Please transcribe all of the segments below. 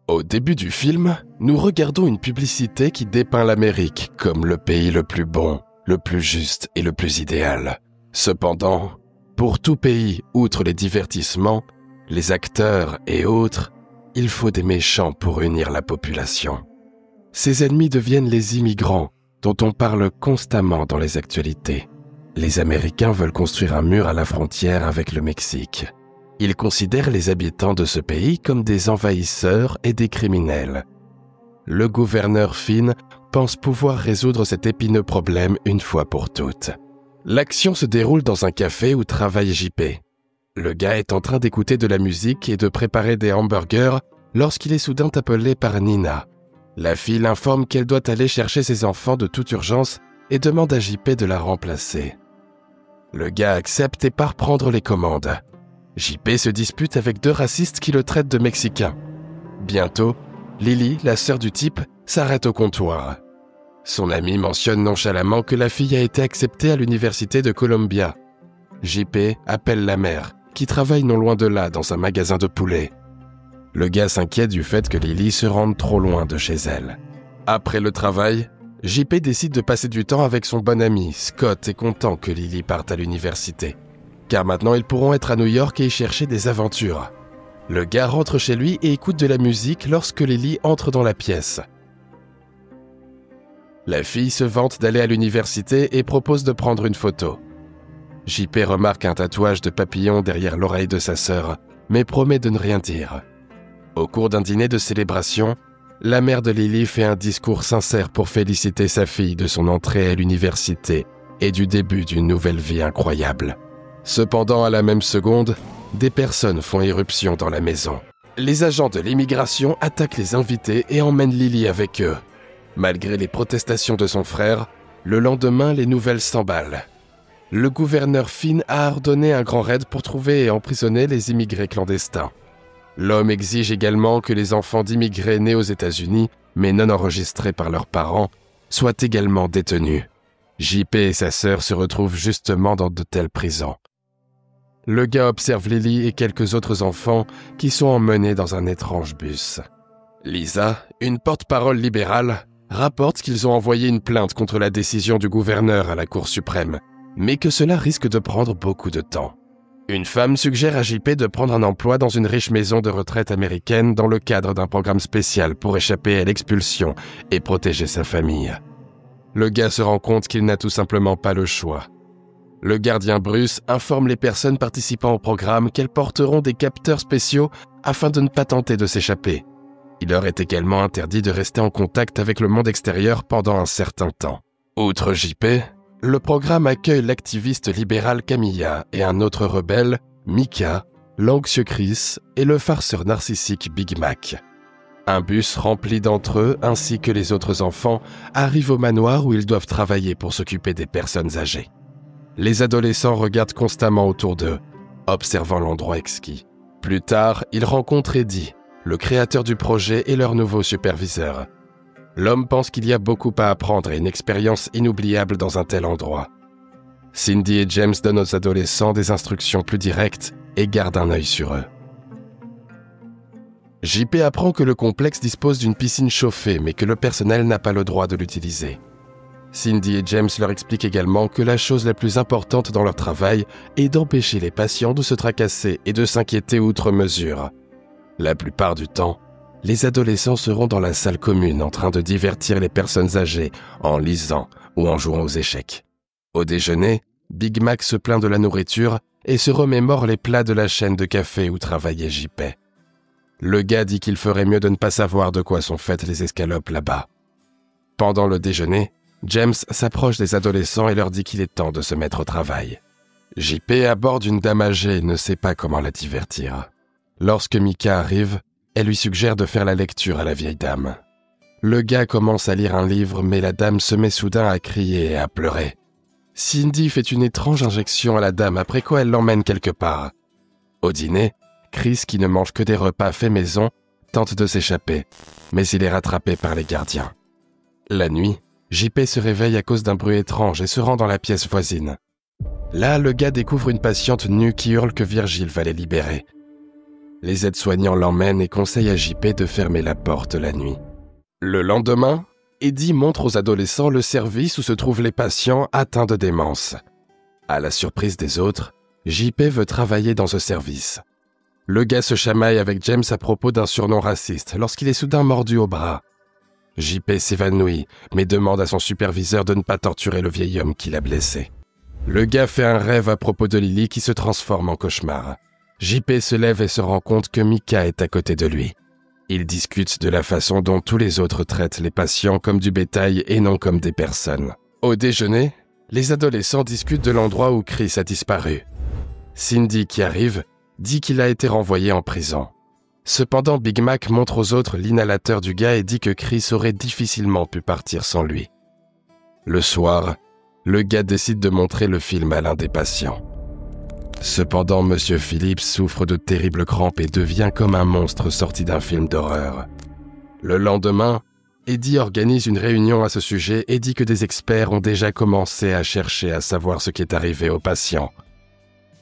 Au début du film, nous regardons une publicité qui dépeint l'Amérique comme le pays le plus bon, le plus juste et le plus idéal. Cependant, pour tout pays, outre les divertissements, les acteurs et autres, il faut des méchants pour unir la population. Ces ennemis deviennent les immigrants, dont on parle constamment dans les actualités. Les Américains veulent construire un mur à la frontière avec le Mexique. Ils considèrent les habitants de ce pays comme des envahisseurs et des criminels. Le gouverneur Finn pense pouvoir résoudre cet épineux problème une fois pour toutes. L'action se déroule dans un café où travaille JP. Le gars est en train d'écouter de la musique et de préparer des hamburgers lorsqu'il est soudain appelé par Nina. La fille l'informe qu'elle doit aller chercher ses enfants de toute urgence et demande à JP de la remplacer. Le gars accepte et part prendre les commandes. JP se dispute avec 2 racistes qui le traitent de Mexicain. Bientôt, Lily, la sœur du type, s'arrête au comptoir. Son ami mentionne nonchalamment que la fille a été acceptée à l'université de Columbia. JP appelle la mère, qui travaille non loin de là dans un magasin de poulet. Le gars s'inquiète du fait que Lily se rende trop loin de chez elle. Après le travail, JP décide de passer du temps avec son bon ami. Scott est content que Lily parte à l'université, car maintenant ils pourront être à New York et y chercher des aventures. Le gars rentre chez lui et écoute de la musique lorsque Lily entre dans la pièce. La fille se vante d'aller à l'université et propose de prendre une photo. JP remarque un tatouage de papillon derrière l'oreille de sa sœur, mais promet de ne rien dire. Au cours d'un dîner de célébration, la mère de Lily fait un discours sincère pour féliciter sa fille de son entrée à l'université et du début d'une nouvelle vie incroyable. Cependant, à la même seconde, des personnes font irruption dans la maison. Les agents de l'immigration attaquent les invités et emmènent Lily avec eux. Malgré les protestations de son frère, le lendemain, les nouvelles s'emballent. Le gouverneur Finn a ordonné un grand raid pour trouver et emprisonner les immigrés clandestins. L'homme exige également que les enfants d'immigrés nés aux États-Unis, mais non enregistrés par leurs parents, soient également détenus. JP et sa sœur se retrouvent justement dans de telles prisons. Le gars observe Lily et quelques autres enfants qui sont emmenés dans un étrange bus. Lisa, une porte-parole libérale, rapporte qu'ils ont envoyé une plainte contre la décision du gouverneur à la Cour suprême, mais que cela risque de prendre beaucoup de temps. Une femme suggère à JP de prendre un emploi dans une riche maison de retraite américaine dans le cadre d'un programme spécial pour échapper à l'expulsion et protéger sa famille. Le gars se rend compte qu'il n'a tout simplement pas le choix. Le gardien Bruce informe les personnes participant au programme qu'elles porteront des capteurs spéciaux afin de ne pas tenter de s'échapper. Il leur est également interdit de rester en contact avec le monde extérieur pendant un certain temps. Outre JP, le programme accueille l'activiste libéral Camilla et un autre rebelle, Mika, l'anxieux Chris et le farceur narcissique Big Mac. Un bus rempli d'entre eux ainsi que les autres enfants arrive au manoir où ils doivent travailler pour s'occuper des personnes âgées. Les adolescents regardent constamment autour d'eux, observant l'endroit exquis. Plus tard, ils rencontrent Eddie, le créateur du projet et leur nouveau superviseur. L'homme pense qu'il y a beaucoup à apprendre et une expérience inoubliable dans un tel endroit. Cindy et James donnent aux adolescents des instructions plus directes et gardent un œil sur eux. JP apprend que le complexe dispose d'une piscine chauffée, mais que le personnel n'a pas le droit de l'utiliser. Cindy et James leur expliquent également que la chose la plus importante dans leur travail est d'empêcher les patients de se tracasser et de s'inquiéter outre mesure. La plupart du temps, les adolescents seront dans la salle commune en train de divertir les personnes âgées en lisant ou en jouant aux échecs. Au déjeuner, Big Mac se plaint de la nourriture et se remémore les plats de la chaîne de café où travaillait JP. Le gars dit qu'il ferait mieux de ne pas savoir de quoi sont faites les escalopes là-bas. Pendant le déjeuner, James s'approche des adolescents et leur dit qu'il est temps de se mettre au travail. JP aborde une dame âgée et ne sait pas comment la divertir. Lorsque Mika arrive, elle lui suggère de faire la lecture à la vieille dame. Le gars commence à lire un livre, mais la dame se met soudain à crier et à pleurer. Cindy fait une étrange injection à la dame, après quoi elle l'emmène quelque part. Au dîner, Chris, qui ne mange que des repas faits maison, tente de s'échapper, mais il est rattrapé par les gardiens. La nuit, JP se réveille à cause d'un bruit étrange et se rend dans la pièce voisine. Là, le gars découvre une patiente nue qui hurle que Virgile va les libérer. Les aides-soignants l'emmènent et conseillent à JP de fermer la porte la nuit. Le lendemain, Eddie montre aux adolescents le service où se trouvent les patients atteints de démence. À la surprise des autres, JP veut travailler dans ce service. Le gars se chamaille avec James à propos d'un surnom raciste lorsqu'il est soudain mordu au bras. JP s'évanouit, mais demande à son superviseur de ne pas torturer le vieil homme qui l'a blessé. Le gars fait un rêve à propos de Lily qui se transforme en cauchemar. JP se lève et se rend compte que Micah est à côté de lui. Ils discutent de la façon dont tous les autres traitent les patients comme du bétail et non comme des personnes. Au déjeuner, les adolescents discutent de l'endroit où Chris a disparu. Cindy, qui arrive, dit qu'il a été renvoyé en prison. Cependant, Big Mac montre aux autres l'inhalateur du gars et dit que Chris aurait difficilement pu partir sans lui. Le soir, le gars décide de montrer le film à l'un des patients. Cependant, M. Phillips souffre de terribles crampes et devient comme un monstre sorti d'un film d'horreur. Le lendemain, Eddie organise une réunion à ce sujet et dit que des experts ont déjà commencé à chercher à savoir ce qui est arrivé au patient.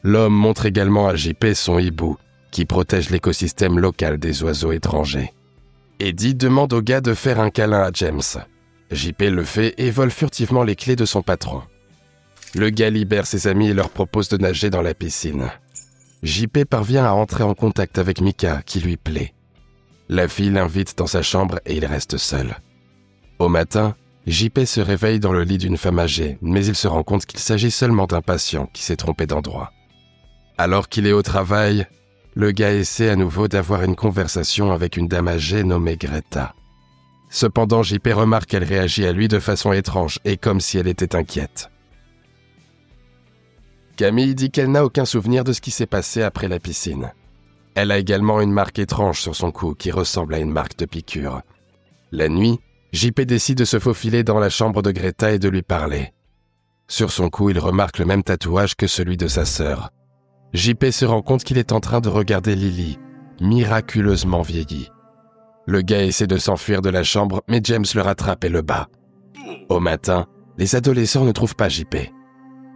L'homme montre également à JP son hibou, qui protège l'écosystème local des oiseaux étrangers. Eddie demande au gars de faire un câlin à James. JP le fait et vole furtivement les clés de son patron. Le gars libère ses amis et leur propose de nager dans la piscine. JP parvient à entrer en contact avec Micah, qui lui plaît. La fille l'invite dans sa chambre et il reste seul. Au matin, JP se réveille dans le lit d'une femme âgée, mais il se rend compte qu'il s'agit seulement d'un patient qui s'est trompé d'endroit. Alors qu'il est au travail, le gars essaie à nouveau d'avoir une conversation avec une dame âgée nommée Greta. Cependant, JP remarque qu'elle réagit à lui de façon étrange et comme si elle était inquiète. Camille dit qu'elle n'a aucun souvenir de ce qui s'est passé après la piscine. Elle a également une marque étrange sur son cou qui ressemble à une marque de piqûre. La nuit, JP décide de se faufiler dans la chambre de Greta et de lui parler. Sur son cou, il remarque le même tatouage que celui de sa sœur. JP se rend compte qu'il est en train de regarder Lily, miraculeusement vieillie. Le gars essaie de s'enfuir de la chambre, mais James le rattrape et le bat. Au matin, les adolescents ne trouvent pas JP.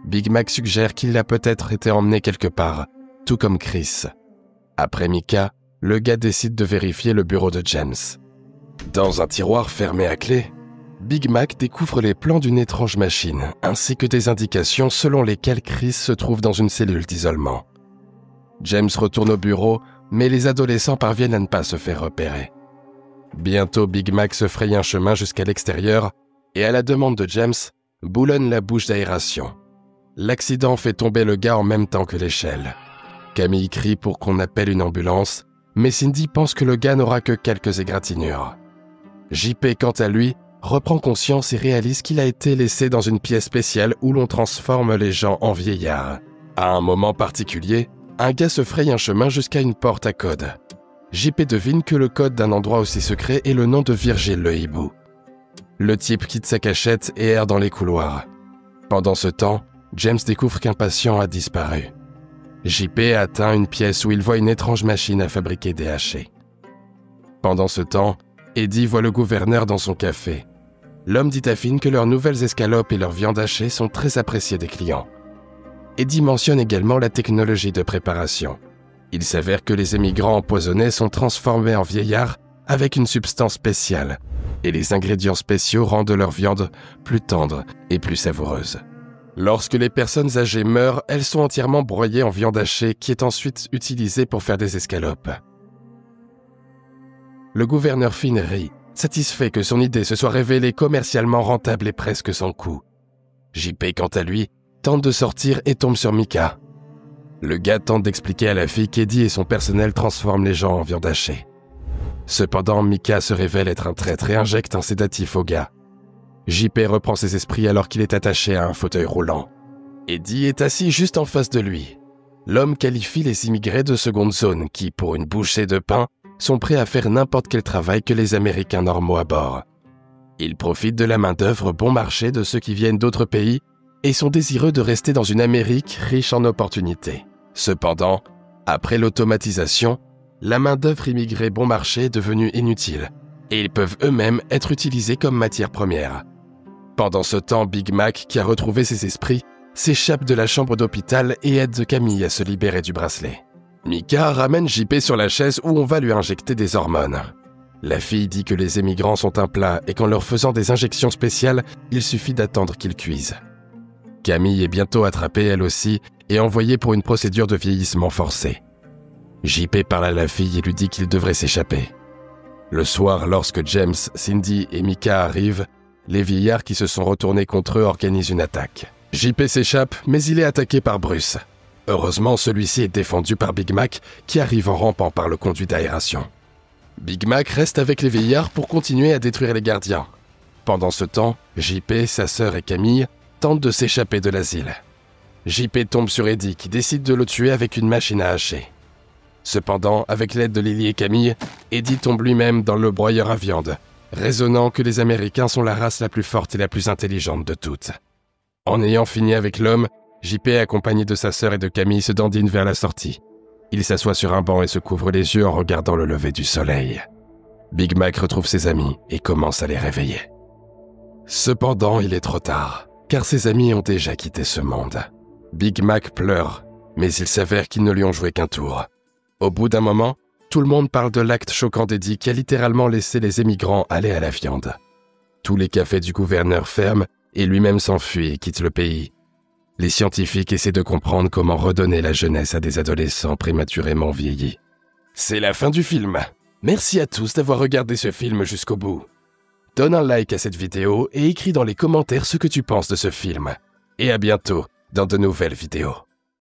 Big Mac suggère qu'il a peut-être été emmené quelque part, tout comme Chris. Après Micah, le gars décide de vérifier le bureau de James. Dans un tiroir fermé à clé, Big Mac découvre les plans d'une étrange machine, ainsi que des indications selon lesquelles Chris se trouve dans une cellule d'isolement. James retourne au bureau, mais les adolescents parviennent à ne pas se faire repérer. Bientôt, Big Mac se fraye un chemin jusqu'à l'extérieur et, à la demande de James, boulonne la bouche d'aération. L'accident fait tomber le gars en même temps que l'échelle. Camille crie pour qu'on appelle une ambulance, mais Cindy pense que le gars n'aura que quelques égratignures. JP, quant à lui, reprend conscience et réalise qu'il a été laissé dans une pièce spéciale où l'on transforme les gens en vieillards. À un moment particulier, un gars se fraye un chemin jusqu'à une porte à code. JP devine que le code d'un endroit aussi secret est le nom de Virgile le hibou. Le type quitte sa cachette et erre dans les couloirs. Pendant ce temps, James découvre qu'un patient a disparu. JP atteint une pièce où il voit une étrange machine à fabriquer des hachés. Pendant ce temps, Eddie voit le gouverneur dans son café. L'homme dit à Finn que leurs nouvelles escalopes et leurs viandes hachées sont très appréciées des clients. Eddie mentionne également la technologie de préparation. Il s'avère que les émigrants empoisonnés sont transformés en vieillards avec une substance spéciale, et les ingrédients spéciaux rendent leur viande plus tendre et plus savoureuse. Lorsque les personnes âgées meurent, elles sont entièrement broyées en viande hachée qui est ensuite utilisée pour faire des escalopes. Le gouverneur Finn rit, satisfait que son idée se soit révélée commercialement rentable et presque sans coût. JP, quant à lui, tente de sortir et tombe sur Micah. Le gars tente d'expliquer à la fille qu'Eddie et son personnel transforment les gens en viande hachée. Cependant, Micah se révèle être un traître et injecte un sédatif au gars. JP reprend ses esprits alors qu'il est attaché à un fauteuil roulant. Eddie est assis juste en face de lui. L'homme qualifie les immigrés de seconde zone qui, pour une bouchée de pain, sont prêts à faire n'importe quel travail que les Américains normaux à bord. Ils profitent de la main-d'œuvre bon marché de ceux qui viennent d'autres pays et sont désireux de rester dans une Amérique riche en opportunités. Cependant, après l'automatisation, la main-d'œuvre immigrée bon marché est devenue inutile et ils peuvent eux-mêmes être utilisés comme matière première. Pendant ce temps, Big Mac, qui a retrouvé ses esprits, s'échappe de la chambre d'hôpital et aide Camille à se libérer du bracelet. Mika ramène JP sur la chaise où on va lui injecter des hormones. La fille dit que les émigrants sont un plat et qu'en leur faisant des injections spéciales, il suffit d'attendre qu'ils cuisent. Camille est bientôt attrapée elle aussi et envoyée pour une procédure de vieillissement forcé. JP parle à la fille et lui dit qu'il devrait s'échapper. Le soir, lorsque James, Cindy et Mika arrivent, les vieillards qui se sont retournés contre eux organisent une attaque. JP s'échappe, mais il est attaqué par Bruce. Heureusement, celui-ci est défendu par Big Mac, qui arrive en rampant par le conduit d'aération. Big Mac reste avec les vieillards pour continuer à détruire les gardiens. Pendant ce temps, JP, sa sœur et Camille tentent de s'échapper de l'asile. JP tombe sur Eddie, qui décide de le tuer avec une machine à hacher. Cependant, avec l'aide de Lily et Camille, Eddie tombe lui-même dans le broyeur à viande, raisonnant que les Américains sont la race la plus forte et la plus intelligente de toutes. En ayant fini avec l'homme, JP, accompagné de sa sœur et de Camille, se dandine vers la sortie. Il s'assoit sur un banc et se couvre les yeux en regardant le lever du soleil. Big Mac retrouve ses amis et commence à les réveiller. Cependant, il est trop tard, car ses amis ont déjà quitté ce monde. Big Mac pleure, mais il s'avère qu'ils ne lui ont joué qu'un tour. Au bout d'un moment, tout le monde parle de l'acte choquant d'Eddie qui a littéralement laissé les émigrants aller à la viande. Tous les cafés du gouverneur ferment et lui-même s'enfuit et quitte le pays. Les scientifiques essaient de comprendre comment redonner la jeunesse à des adolescents prématurément vieillis. C'est la fin du film. Merci à tous d'avoir regardé ce film jusqu'au bout. Donne un like à cette vidéo et écris dans les commentaires ce que tu penses de ce film. Et à bientôt dans de nouvelles vidéos.